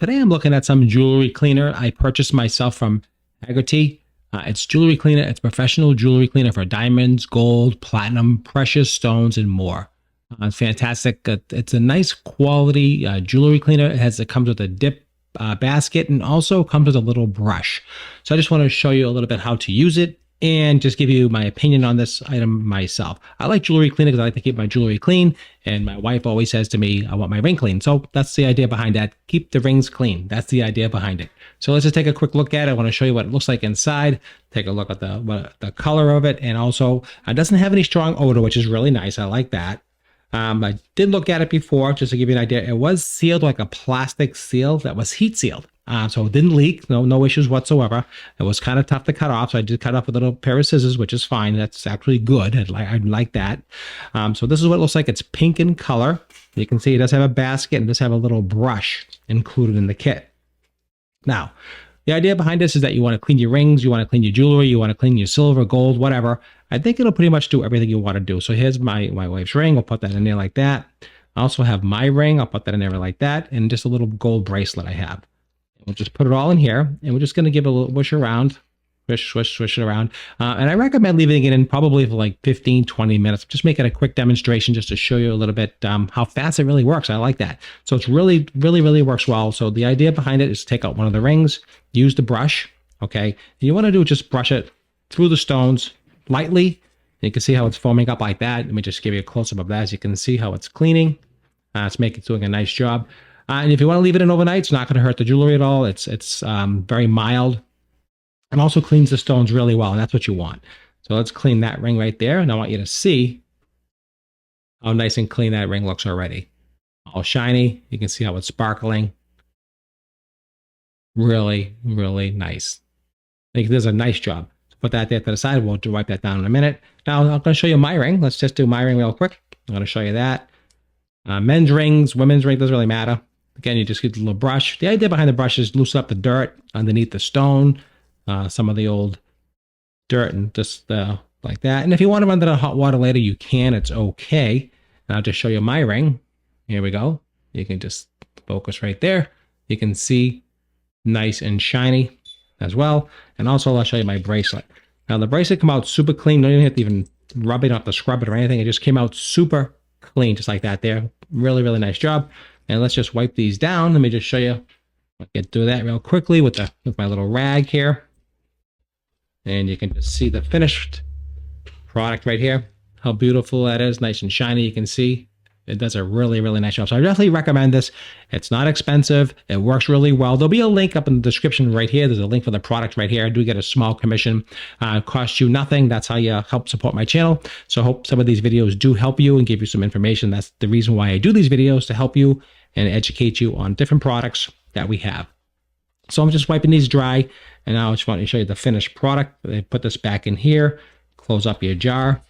Today I'm looking at some jewelry cleaner I purchased myself from Hagerty. It's jewelry cleaner. It's professional jewelry cleaner for diamonds, gold, platinum, precious stones, and more. It's fantastic. It's a nice quality jewelry cleaner. It comes with a dip basket and also comes with a little brush. So I just want to show you a little bit how to use it and just give you my opinion on this item myself. I like jewelry cleaner because I like to keep my jewelry clean, and my wife always says to me, I want my ring clean. So that's the idea behind that. Keep the rings clean. That's the idea behind it. So let's just take a quick look at it. I want to show you what it looks like inside. Take a look at the color of it, and also it doesn't have any strong odor, which is really nice. I like that. I did look at it before just to give you an idea. It was sealed like a plastic seal that was heat sealed. So it didn't leak, no issues whatsoever. It was kind of tough to cut off, so I did cut off with a little pair of scissors, which is fine. That's actually good. I like that. So this is what it looks like. It's pink in color. You can see it does have a basket and does have a little brush included in the kit. Now, the idea behind this is that you want to clean your rings, you want to clean your jewelry, you want to clean your silver, gold, whatever. I think it'll pretty much do everything you want to do. So here's my wife's ring. We'll put that in there like that. I also have my ring. I'll put that in there like that. And just a little gold bracelet I have. We'll just put it all in here, and we're just going to give it a little swish around, swish it around. And I recommend leaving it in probably for like 15, 20 minutes. Just make it a quick demonstration just to show you a little bit how fast it really works. I like that. So it's really works well. So the idea behind it is to take out one of the rings, use the brush, okay? And you want to do just brush it through the stones lightly. You can see how it's foaming up like that. Let me just give you a close-up of that. As you can see how it's cleaning. It's doing a nice job. And if you want to leave it in overnight, it's not going to hurt the jewelry at all. It's very mild and also cleans the stones really well. And that's what you want. So let's clean that ring right there. And I want you to see how nice and clean that ring looks already. All shiny. You can see how it's sparkling. Really nice. I think this is a nice job. So put that there to the side. We'll wipe that down in a minute. Now I'm going to show you my ring. Let's just do my ring real quick. I'm going to show you that. Men's rings, women's ring, doesn't really matter. Again, you just get a little brush. The idea behind the brush is loosen up the dirt underneath the stone, some of the old dirt, and just like that. And if you want to run that in hot water later, you can. It's okay. And I'll just show you my ring. Here we go. You can just focus right there. You can see nice and shiny as well. And also, I'll show you my bracelet. Now, the bracelet came out super clean. You don't even have to even rub it, not to scrub it or anything. It just came out super clean, just like that there. Really nice job. And let's just wipe these down. Let me just show you. I'll get through that real quickly with my little rag here. And you can just see the finished product right here. How beautiful that is. Nice and shiny. You can see it does a really nice job. So I definitely recommend this. It's not expensive. It works really well. There'll be a link up in the description right here. There's a link for the product right here. I do get a small commission. It costs you nothing. That's how you help support my channel. So I hope some of these videos do help you and give you some information. That's the reason why I do these videos, to help you and educate you on different products that we have. So I'm just wiping these dry, and now I just want to show you the finished product. They put this back in here, close up your jar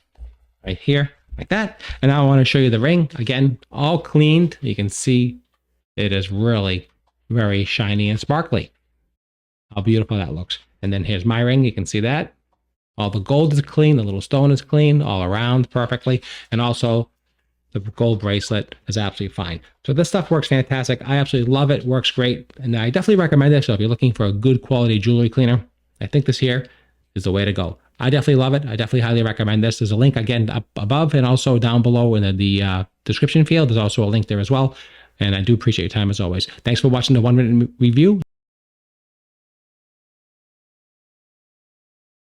right here like that. And now I want to show you the ring. Again, all cleaned. You can see it is really very shiny and sparkly. How beautiful that looks. And then here's my ring. You can see that. All the gold is clean. The little stone is clean all around perfectly. And also the gold bracelet is absolutely fine. So this stuff works fantastic. I absolutely love it. Works great. And I definitely recommend it. So if you're looking for a good quality jewelry cleaner, I think this here is the way to go. I definitely love it. I definitely highly recommend this. There's a link again up above and also down below in the description field. There's also a link there as well. And I do appreciate your time as always. Thanks for watching the 1 minute review.